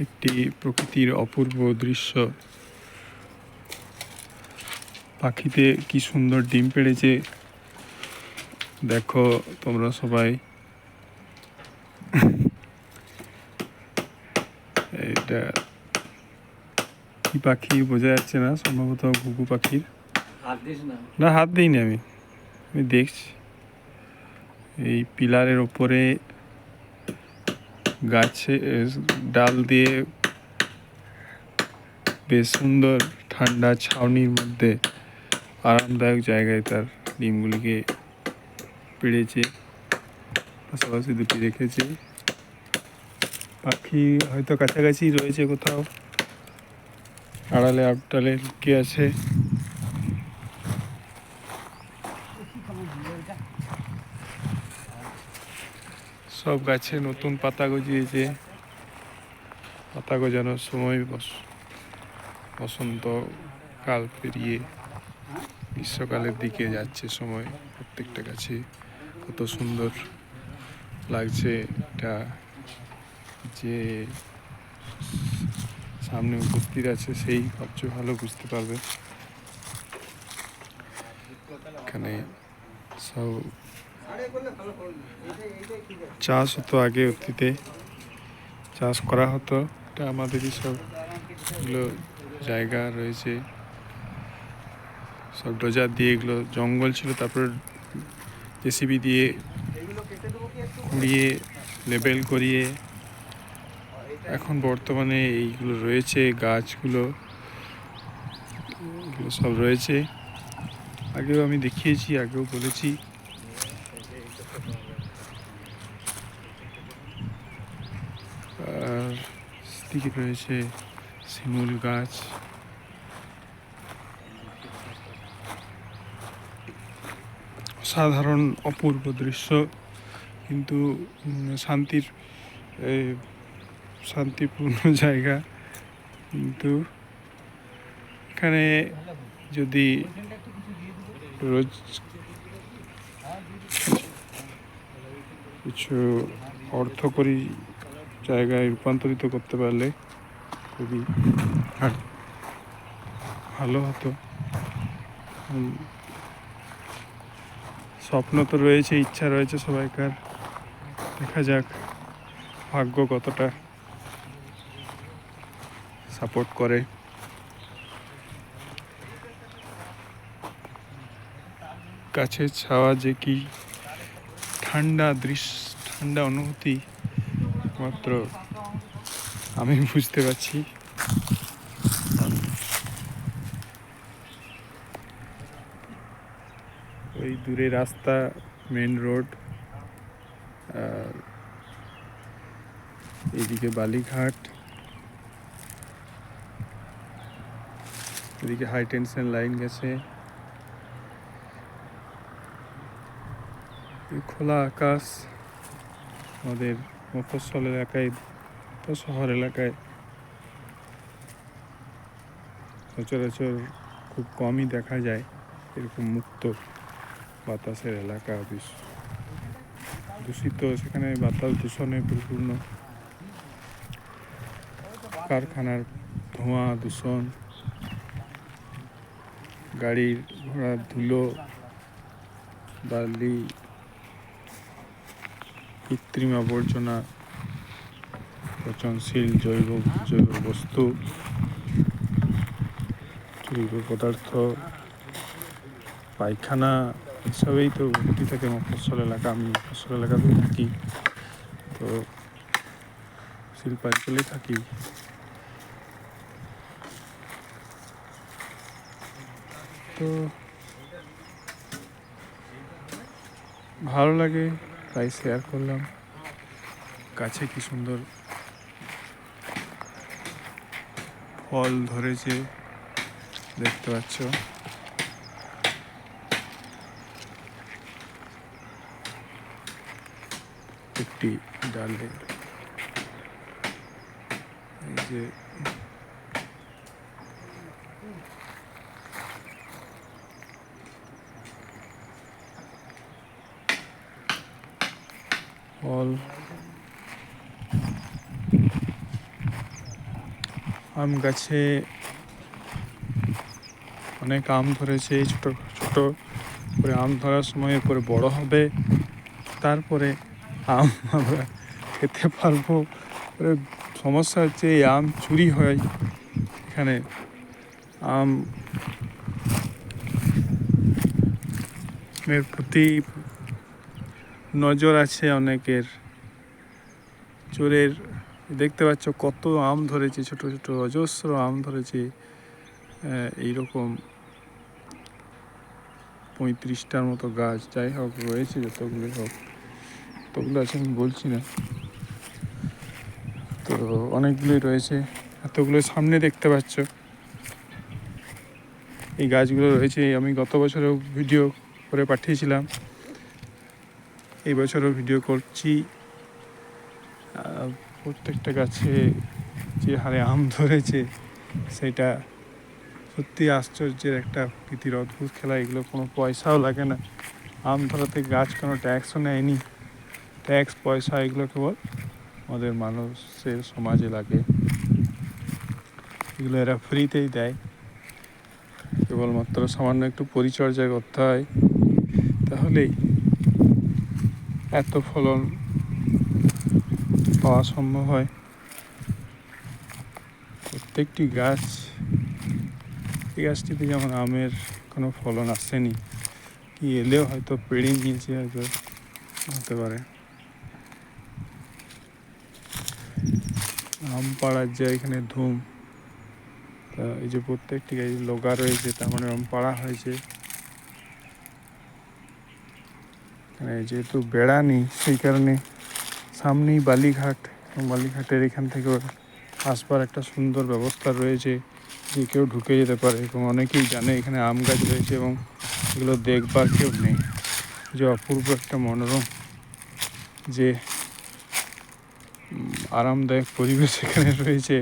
একটি প্রকৃতির অপূর্ব দৃশ্য। পাখিতে কি সুন্দর ডিম পেড়েছে দেখো তোমরা সবাই। এটা কি পাখি বোঝা যাচ্ছে না, সম্ভবত ঘুঘু পাখির। না, হাত দিইনি আমি দেখছি। এই পিলারের ওপরে গাছে ডাল দিয়ে বেশ সুন্দর ঠান্ডা ছাউনির মধ্যে আরামদায়ক জায়গায় তার ডিমগুলিকে পেড়েছে, পাশাপাশি দুটি রেখেছে। পাখি হয়তো কাছাকাছি রয়েছে কোথাও, আড়ালে আবটালে লুকিয়ে আছে। সব গাছে নতুন পাতা গজিয়েছে। পাতা গজানোর সময় বসন্তকাল পেরিয়ে গ্রীষ্মকালের দিকে যাচ্ছে সময়। প্রত্যেকটা গাছে কত সুন্দর লাগছে। এটা যে সামনে উপস্থিত আছে সেই সবচেয়ে ভালো বুঝতে পারবে। এখানে সব চাষ হতো আগে, অতীতে চাষ করা হতো। এটা আমাদেরই সবগুলো জায়গা রয়েছে, সব ডোজার দিয়ে এগুলো জঙ্গল ছিল, তারপর জেসিবি দিয়ে কুড়িয়ে লেবেল করিয়ে এখন বর্তমানে এইগুলো রয়েছে। গাছগুলো এগুলো সব রয়েছে। আগেও আমি দেখিয়েছি, আগেও বলেছি। আর দিকে রয়েছে শিমুল গাছ। সাধারণ অপূর্ব দৃশ্য, কিন্তু শান্তিপূর্ণ জায়গা। কিন্তু এখানে যদি রোজ কিছু অর্থকরী জায়গায় রূপান্তরিত করতে পারলে খুবই ভালো হতো। স্বপ্ন তো রয়েছে, ইচ্ছা রয়েছে সবাইকার। দেখা যাক ভাগ্য কতটা সাপোর্ট করে। গাছের ছাওয়া যে কি ঠান্ডা অনুভূতি মাত্র আমি বুঝতে পারছি। ওই দূরে রাস্তা, মেন রোড, আর এইদিকে বালিঘাট, এদিকে হাই টেনশন লাইন গেছে। খোলা আকাশ। আমাদের মফস্বল এলাকায় তো, শহর এলাকায় সচরাচর খুব কমই দেখা যায় এরকম মুক্ত বাতাসের এলাকা। দূষিত, সেখানে বাতাস দূষণে পরিপূর্ণ। কারখানার ধোঁয়া, দূষণ, গাড়ির ঘোড়ার ধুলো, বালি, কৃত্রিম আবর্জনা, পচনশীল জৈব বস্তু, জৈব পদার্থ, পায়খানা, এসবেই তো ভর্তি থাকে মফস্বল এলাকা। আমি মফস্বল এলাকাতেই থাকি, তো শিল্পাঞ্চলেই থাকি। তো ভালো লাগে, তাই শেয়ার করলাম। গাছে কি সুন্দর ফল ধরেছে দেখতে পাচ্ছ। একটি ডালে এই যে ফল, আম গাছে অনেক আম ধরেছে, ছোট ছোট করে আম ধরার সময় পরে বড় হবে, তারপরে আম আমরা খেতে পারবো। সমস্যা হচ্ছে এই আম চুরি হয় এখানে। আমের প্রতি নজর আছে অনেকের। চোরের দেখতে পাচ্ছ কত আম ধরেছে, ছোট ছোট অজস্র আম ধরেছে। এইরকম 35টার মতো গাছ, যাই হোক রয়েছে, যতগুলোই হোক, কতগুলো আছে আমি বলছি না, তো অনেকগুলোই রয়েছে। এতগুলো সামনে দেখতে পাচ্ছ এই গাছগুলো রয়েছে। আমি গত বছরেও ভিডিও করে পাঠিয়েছিলাম, এই বছরও ভিডিও করছি। প্রত্যেকটা গাছে যে হারে আম ধরেছে সেটা সত্যি আশ্চর্যের একটা প্রকৃতির অদ্ভুত খেলা। এগুলো কোনো পয়সাও লাগে না, আম ধরাতে গাছ কোনো ট্যাক্সও নেয়নি। ট্যাক্স পয়সা এগুলো কেবল আমাদের মানুষের সমাজে লাগে, এগুলো এরা ফ্রিতেই দেয়। কেবলমাত্র সামান্য একটু পরিচর্যা করতে হয়, তাহলেই এত ফলন পাওয়া সম্ভব হয়। প্রত্যেকটি গাছ, এই গাছটিতে যেমন আমের কোনো ফলন আসেনি, কি এলেও হয়তো পেড়ে নিয়েছে, হয়তো হতে পারে। আম পাড়ার যে এখানে ধুম, তা এই যে প্রত্যেকটি গাছ লগা রয়েছে, তার মানে আম পাড়া হয়েছে। যেহেতু বেড়া নেই সেই কারণে সামনেই বালিঘাট, এবং বালিঘাটের এখান থেকে আসবার একটা সুন্দর ব্যবস্থা রয়েছে, যে কেউ ঢুকে যেতে পারে। এবং অনেকেই জানে এখানে আম গাছ রয়েছে এবং এগুলো দেখবার কেউ নেই। যে অপূর্ব একটা মনোরম, যে আরামদায়ক পরিবেশ এখানে রয়েছে,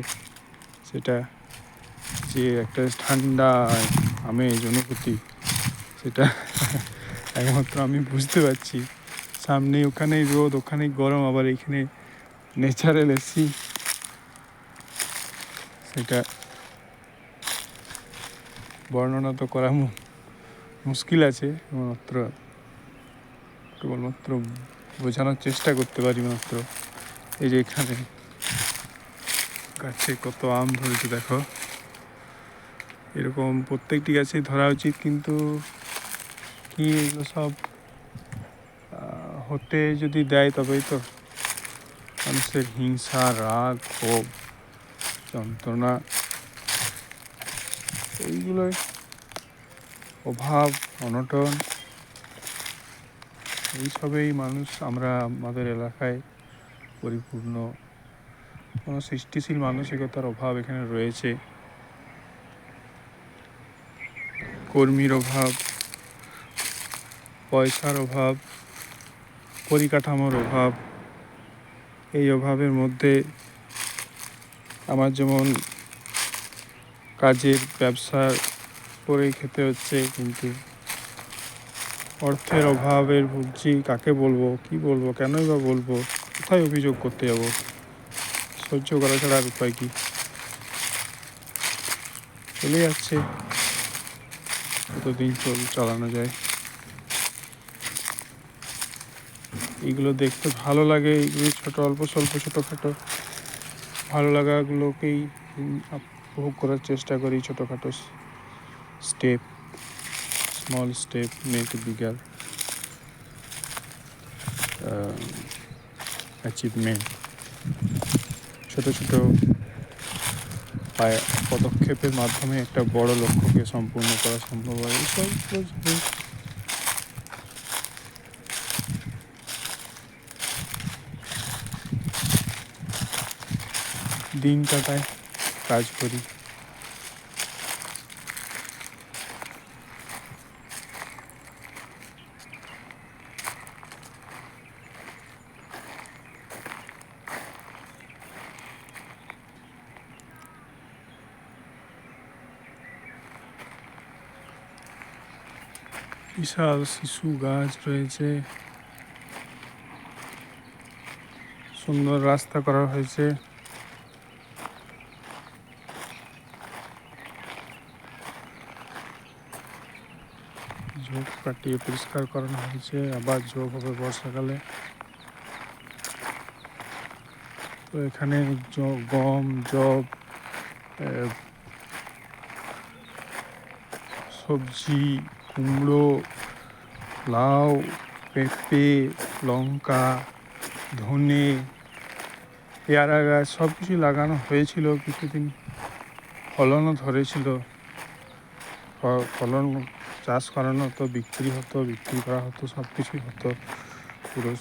সেটা যে একটা ঠান্ডা আমেজ অনুভূতি, সেটা একমাত্র আমি বুঝতে পারছি। সামনে ওখানেই রোদ, ওখানেই গরম, আবার এখানে ন্যাচারাল এসি, সেটা বর্ণনা তো করা মুশকিল আছে। কেবলমাত্র বোঝানোর চেষ্টা করতে পারি মাত্র। এই যে এখানে গাছে কত আম ধরেছে দেখো, এরকম প্রত্যেকটি গাছে ধরা উচিত, কিন্তু কি এগুলো সব হতে যদি দেয় তবেই তো। মানুষের হিংসা, রাগ, ক্ষোভ, যন্ত্রণা, এইগুলোই অভাব, অনটন, এইসবেই আমরা আমাদের এলাকায় পরিপূর্ণ। কোনো সৃষ্টিশীল মানসিকতার অভাব এখানে রয়েছে, কর্মীর অভাব, পয়সার অভাব, পরিকাঠামোর অভাব। এই অভাবের মধ্যে আমার যেমন কাজের ব্যবসা করেই খেতে হচ্ছে, কিন্তু অর্থের অভাবের ভুগছি। কাকে বলবো, কি বলবো, কেনই বা বলবো, কোথায় অভিযোগ করতে যাবো? সহ্য করা ছাড়া আর উপায় কি? চলে যাচ্ছে, কতদিন চালানো যায়। এইগুলো দেখতে ভালো লাগে, এইগুলো অল্প স্বল্প ছোটোখাটো ভালো লাগাগুলোকেই উপভোগ করার চেষ্টা করি। ছোটোখাটো step, small step make bigger achievement. ছোট ছোট পদক্ষেপের মাধ্যমে একটা বড় লক্ষ্যকে সম্পূর্ণ করা সম্ভব হয়। এইসব দিন কাটায়, কাজ করি। বিশাল শিশু গাছ রয়েছে, সুন্দর রাস্তা করা হয়েছে। ঝোপ কাটিয়ে পরিষ্কার করানো হয়েছে, আবার ঝোপ হবে বর্ষাকালে। তো এখানে গম, যব, সবজি, কুমড়ো, লাউ, পেঁপে, লঙ্কা, ধনে, পেয়ারা গাছ সব কিছুই লাগানো হয়েছিল। কিছুদিন ফলনও ধরেছিল। ফলন চাষ করানো হতো, বিক্রি করা হতো, সব কিছুই হতো পুরো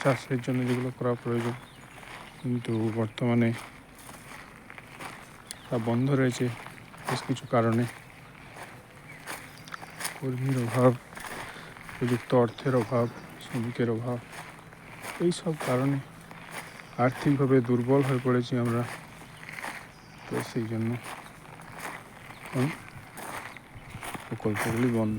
চাষের জন্য যেগুলো করা প্রয়োজন। কিন্তু বর্তমানে তা বন্ধ রয়েছে বেশ কিছু কারণে। কর্মীর অভাব, উপযুক্ত অর্থের অভাব, শ্রমিকের অভাব, এইসব কারণে আর্থিকভাবে দুর্বল হয়ে পড়েছি আমরা। তো সেই জন্য প্রকল্পগুলি বন্ধ।